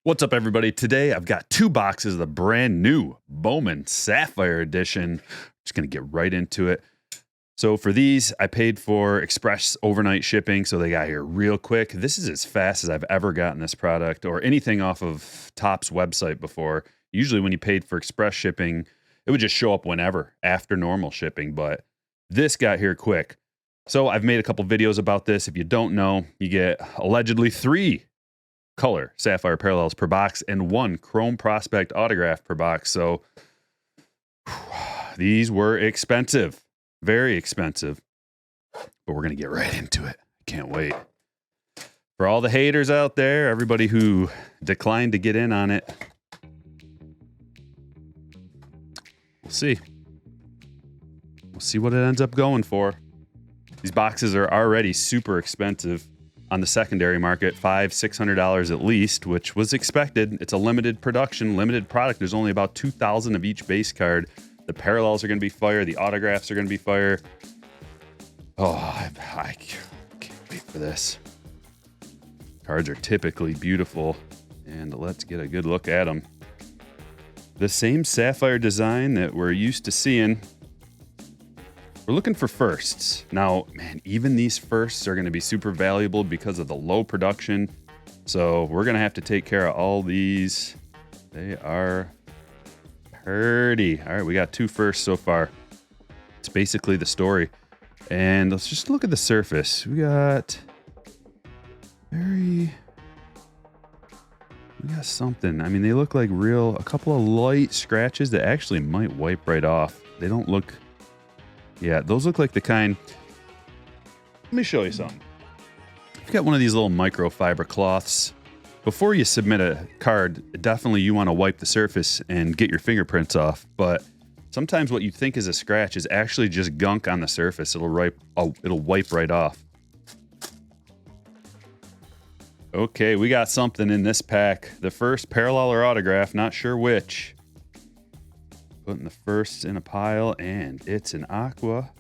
What's up, everybody? Today I've got 2 boxes of the brand new Bowman Sapphire Edition. Just going to get right into it. So for these, I paid for express overnight shipping, so they got here real quick. This is as fast as I've ever gotten this product or anything off of Topps website before. Usually when you paid for express shipping, it would just show up whenever after normal shipping, but this got here quick. So I've made a couple videos about this. If you don't know, you get allegedly 3 color sapphire parallels per box and 1 chrome prospect autograph per box. So these were expensive, very expensive, but we're going to get right into it. Can't wait. For all the haters out there, everybody who declined to get in on it, we'll see. We'll see what it ends up going for. These boxes are already super expensive on the secondary market, $500–600 at least, which was expected. It's a limited production, limited product. There's only about 2,000 of each base card. The parallels are going to be fire. The autographs are going to be fire. Oh, I can't wait for this. Cards are typically beautiful, and let's get a good look at them. The same sapphire design that we're used to seeing. We're looking for firsts. Now, man, even these firsts are going to be super valuable because of the low production. So we're going to have to take care of all these. They are pretty. All right, we got 2 firsts so far. It's basically the story. And let's just look at the surface. We got something. I mean, they look like a couple of light scratches that actually might wipe right off. They don't look... Yeah, those look like the kind... Let me show you something. You've got one of these little microfiber cloths. Before you submit a card, definitely you want to wipe the surface and get your fingerprints off. But sometimes what you think is a scratch is actually just gunk on the surface. It'll wipe right off. Okay, we got something in this pack. The first parallel or autograph, not sure which. Putting the firsts in a pile, and it's an aqua.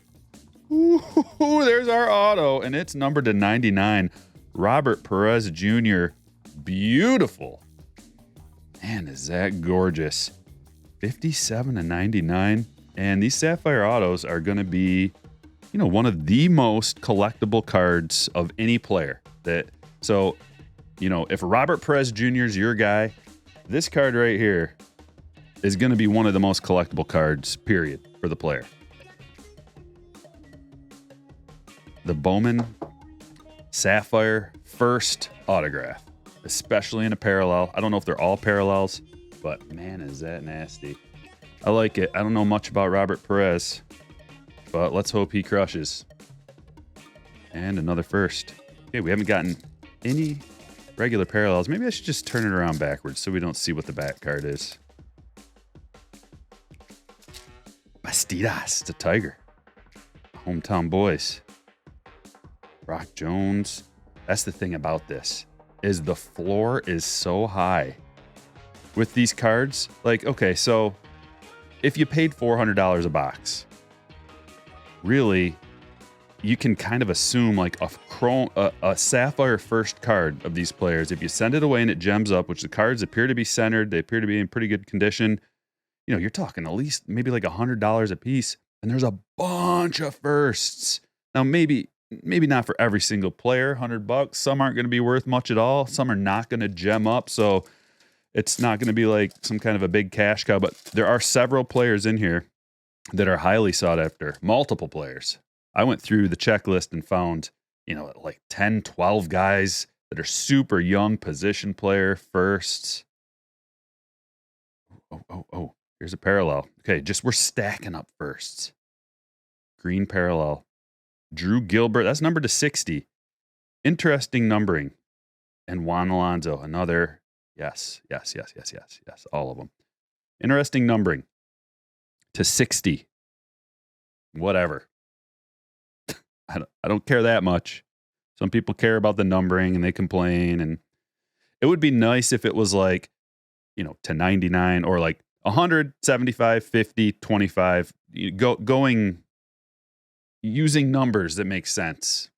Ooh, there's our auto, and it's numbered to 99. Robert Perez Jr. Beautiful. Man, is that gorgeous. 57/99. And these sapphire autos are going to be, one of the most collectible cards of any player. So, if Robert Perez Jr. is your guy, this card right here is going to be one of the most collectible cards, period, for the player. The Bowman Sapphire first autograph, especially in a parallel. I don't know if they're all parallels, but man, is that nasty. I like it. I don't know much about Robert Perez, but let's hope he crushes. And another first. Okay, we haven't gotten any regular parallels. Maybe I should just turn it around backwards so we don't see what the back card is. Bastidas, it's a Tiger. Hometown boys. Brock Jones. That's the thing about this, is the floor is so high. With these cards, okay, so if you paid $400 a box, really, you can kind of assume a sapphire first card of these players. If you send it away and it gems up, which the cards appear to be centered, they appear to be in pretty good condition, you're talking at least maybe like $100 a piece, and there's a bunch of firsts. Now, maybe not for every single player, $100. Some aren't going to be worth much at all. Some are not going to gem up, so it's not going to be like some kind of a big cash cow. But there are several players in here that are highly sought after, multiple players. I went through the checklist and found, like 10, 12 guys that are super young position player firsts. Oh. Here's a parallel. Okay, we're stacking up firsts. Green parallel. Drew Gilbert, that's numbered to 60. Interesting numbering. And Juan Alonso, another. Yes. All of them. Interesting numbering. To 60. Whatever. I don't care that much. Some people care about the numbering and they complain. And it would be nice if it was like, to 99 or like 100, 75, 50, 25, going using numbers that make sense.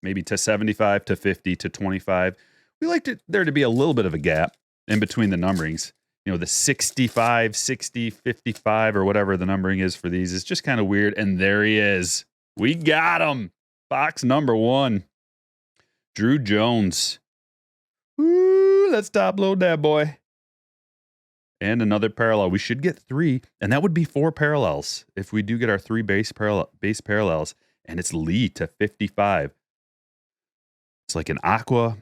Maybe to 75, to 50, to 25. We like there to be a little bit of a gap. in between the numberings. You know, the 65, 60, 55, or whatever the numbering is for these is just kind of weird. And there he is. We got him. Box number 1. Drew Jones. Woo, let's top load that boy. And another parallel. We should get 3, and that would be 4 parallels if we do get our 3 base parallels. And it's Lee to 55. It's like an aqua.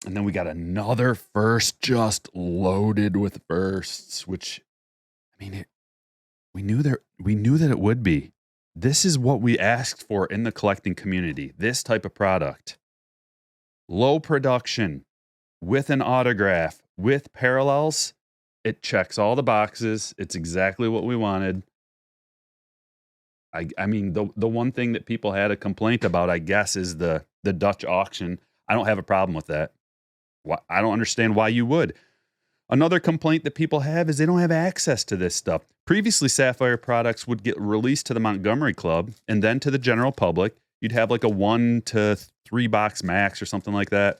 And then we got another first just loaded with firsts, which, I mean, we knew that it would be. This is what we asked for in the collecting community. This type of product. Low production, with an autograph, with parallels. It checks all the boxes. It's exactly what we wanted. I mean, the one thing that people had a complaint about, I guess, is the Dutch auction. I don't have a problem with that. I don't understand why you would. Another complaint that people have is they don't have access to this stuff. Previously, Sapphire products would get released to the Montgomery Club and then to the general public. You'd have like a 1 to 3 box max or something like that.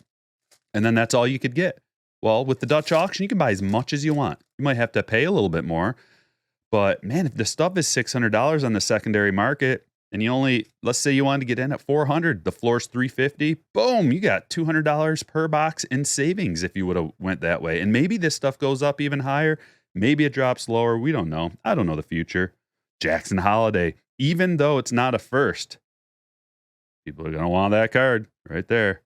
And then that's all you could get. Well, with the Dutch auction, you can buy as much as you want. You might have to pay a little bit more. But man, if the stuff is $600 on the secondary market and you only, let's say you wanted to get in at $400, the floor's $350, boom, you got $200 per box in savings if you would have went that way. And maybe this stuff goes up even higher. Maybe it drops lower. We don't know. I don't know the future. Jackson Holiday, even though it's not a first, people are going to want that card right there.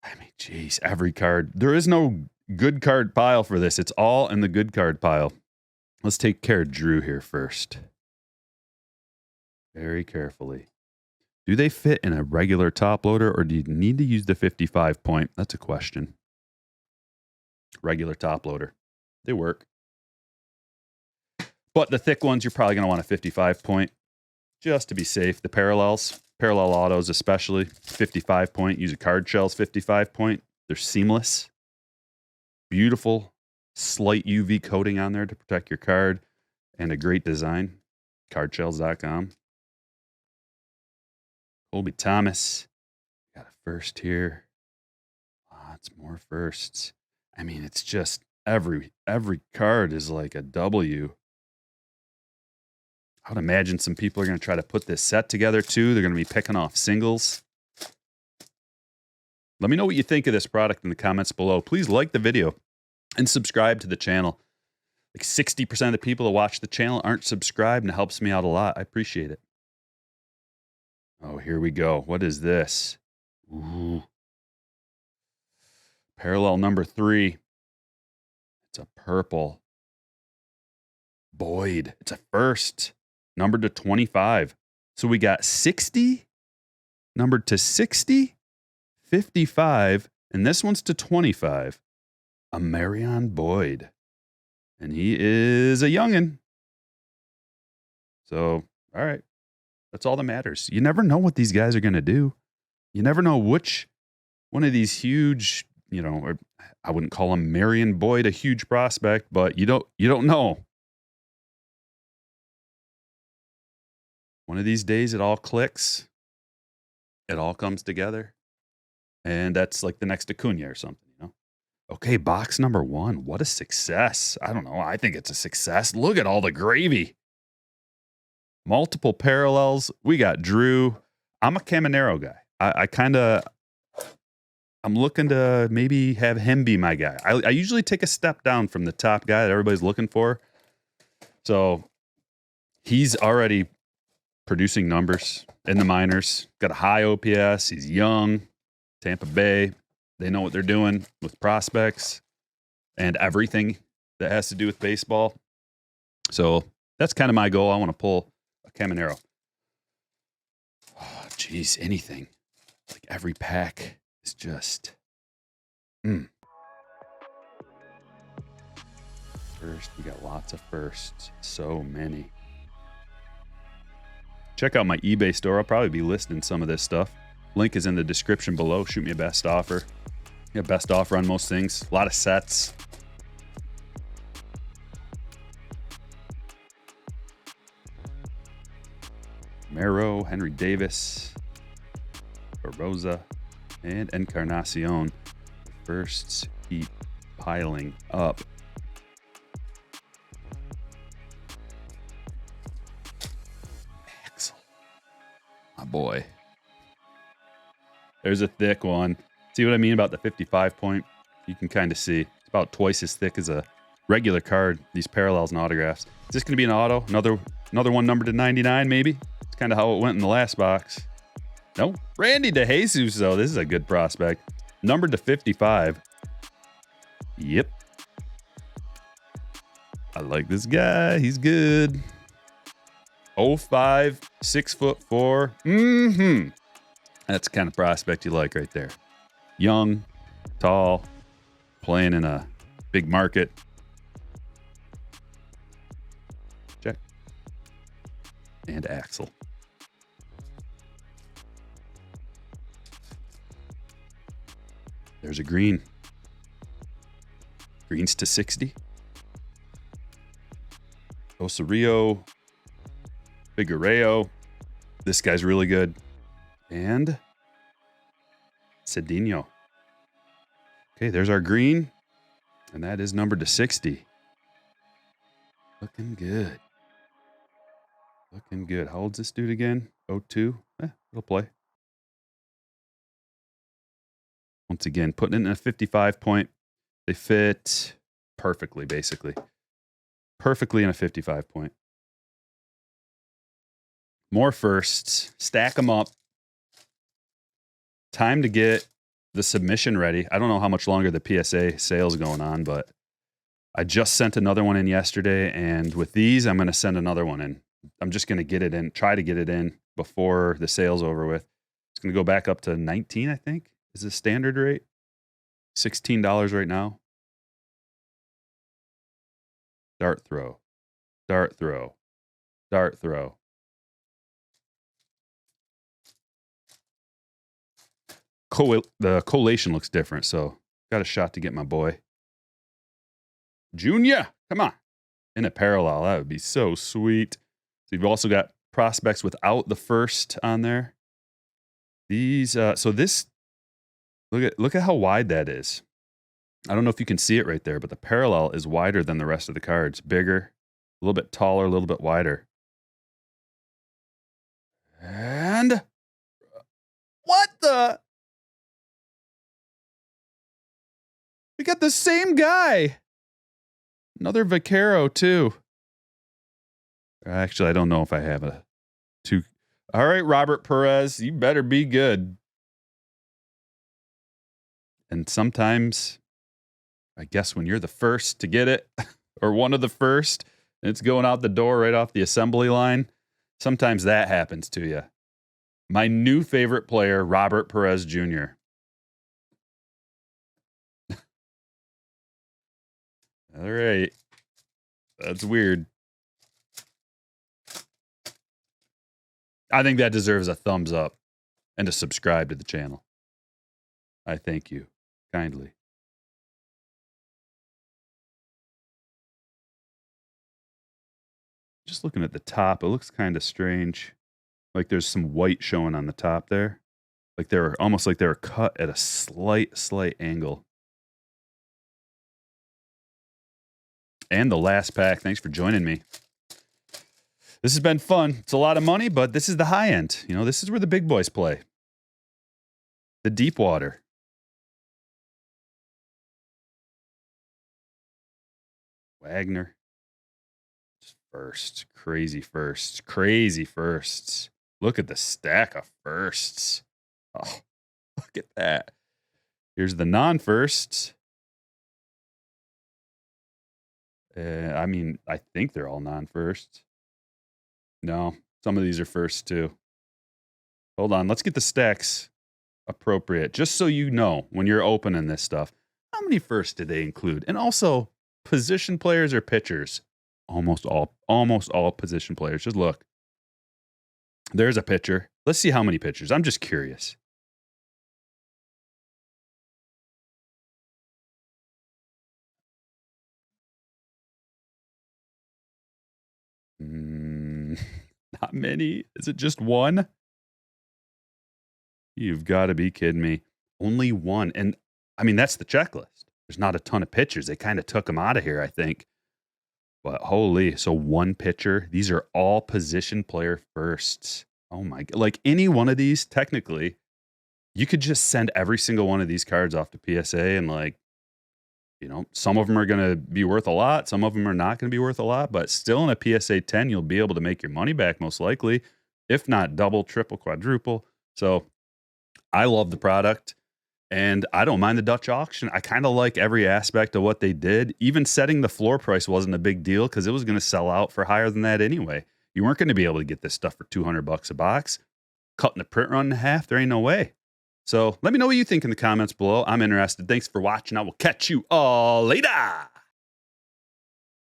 I mean, geez, every card. There is no good card pile for this. It's all in the good card pile. Let's take care of Drew here first. Very carefully. Do they fit in a regular top loader, or do you need to use the 55 point? That's a question. Regular top loader. They work. But the thick ones, you're probably going to want a 55 point just to be safe. The parallels. Parallel autos especially, 55 point. Use a card shells 55 point. They're seamless. Beautiful, slight UV coating on there to protect your card. And a great design. Cardshells.com. Colby Thomas. Got a first here. Lots more firsts. I mean, it's just every card is like a W. I would imagine some people are going to try to put this set together too. They're going to be picking off singles. Let me know what you think of this product in the comments below. Please like the video and subscribe to the channel. Like 60% of the people that watch the channel aren't subscribed, and it helps me out a lot. I appreciate it. Oh, here we go. What is this? Ooh. Parallel number 3. It's a purple. Boyd. It's a first. Numbered to 25. So we got 60, numbered to 60, 55, and this one's to 25. A Marion Boyd. And he is a youngin'. So, all right. That's all that matters. You never know what these guys are going to do. You never know which one of these huge, or I wouldn't call him Marion Boyd a huge prospect, but you don't know. One of these days, it all clicks. It all comes together. And that's like the next Acuna or something, Okay, box number 1. What a success. I don't know. I think it's a success. Look at all the gravy. Multiple parallels. We got Drew. I'm a Caminero guy. I'm looking to maybe have him be my guy. I usually take a step down from the top guy that everybody's looking for. So he's already producing numbers in the minors. Got a high OPS. He's young. Tampa Bay. They know what they're doing with prospects and everything that has to do with baseball. So that's kind of my goal. I want to pull a Caminero. Oh, geez, anything. Like every pack is just... First, we got lots of firsts. So many. Check out my eBay store. I'll probably be listing some of this stuff. Link is in the description below. Shoot me a best offer. Yeah, best offer on most things. A lot of sets. Mero, Henry Davis, Baroza, and Encarnacion. Firsts keep piling up. Axel, my boy. There's a thick one. See what I mean about the 55 point? You can kind of see. It's about twice as thick as a regular card, these parallels and autographs. Is this going to be an auto? Another one numbered to 99, maybe? It's kind of how it went in the last box. No. Randy DeJesus, though. This is a good prospect. Numbered to 55. Yep. I like this guy. He's good. 05, 6'4". Mm-hmm. That's the kind of prospect you like right there. Young, tall, playing in a big market. Check. And Axel. There's a green. Greens to 60. Osorio. Figueiredo. This guy's really good. And Cedinho. Okay, there's our green. And that is numbered to 60. Looking good. Looking good. How old's this dude again? 02? It'll play. Once again, putting it in a 55 point. They fit perfectly, basically. Perfectly in a 55 point. More firsts. Stack them up. Time to get the submission ready. I don't know how much longer the PSA sale's going on, but I just sent another one in yesterday, and with these, I'm going to send another one in. I'm just going to get it in, try to get it in before the sale's over with. It's going to go back up to 19, I think, is the standard rate. $16 right now. Dart throw. Dart throw. Dart throw. The collation looks different, so got a shot to get my boy. Junior, come on. In a parallel, that would be so sweet. So you've also got prospects without the first on there. These, so this, look at how wide that is. I don't know if you can see it right there, but the parallel is wider than the rest of the cards. Bigger, a little bit taller, a little bit wider. And what the? We got the same guy. Another Vaquero, too. Actually, I don't know if I have a two. All right, Robert Perez, you better be good. And sometimes, I guess when you're the first to get it, or one of the first, and it's going out the door right off the assembly line, sometimes that happens to you. My new favorite player, Robert Perez Jr. All right. That's weird. I think that deserves a thumbs up and a subscribe to the channel. I thank you kindly. Just looking at the top, it looks kind of strange. Like there's some white showing on the top there. Like they were almost like they were cut at a slight angle. And the last pack. Thanks for joining me. This has been fun. It's a lot of money, but this is the high end. You know, this is where the big boys play. The deep water. Wagner. Just first. Crazy firsts. Crazy firsts. Look at the stack of firsts. Oh, look at that. Here's the non-firsts. I mean, I think they're all non-firsts. No, some of these are firsts too. Hold on, let's get the stacks appropriate, just so you know when you're opening this stuff. How many firsts did they include? And also, position players or pitchers? Almost all position players. Just look. There's a pitcher. Let's see how many pitchers. I'm just curious. Not many. Is it just one? You've got to be kidding me. Only one. And I mean, that's the checklist. there's not a ton of pitchers. They kind of took them out of here, I think. But holy, so one pitcher. These are all position player firsts. Oh my, like any one of these, technically, you could just send every single one of these cards off to PSA and like, some of them are going to be worth a lot. Some of them are not going to be worth a lot, but still in a PSA 10, you'll be able to make your money back most likely, if not double, triple, quadruple. So I love the product. And I don't mind the Dutch auction. I kind of like every aspect of what they did. Even setting the floor price wasn't a big deal because it was going to sell out for higher than that anyway. You weren't going to be able to get this stuff for $200 a box. Cutting the print run in half, there ain't no way. So let me know what you think in the comments below. I'm interested. Thanks for watching. I will catch you all later.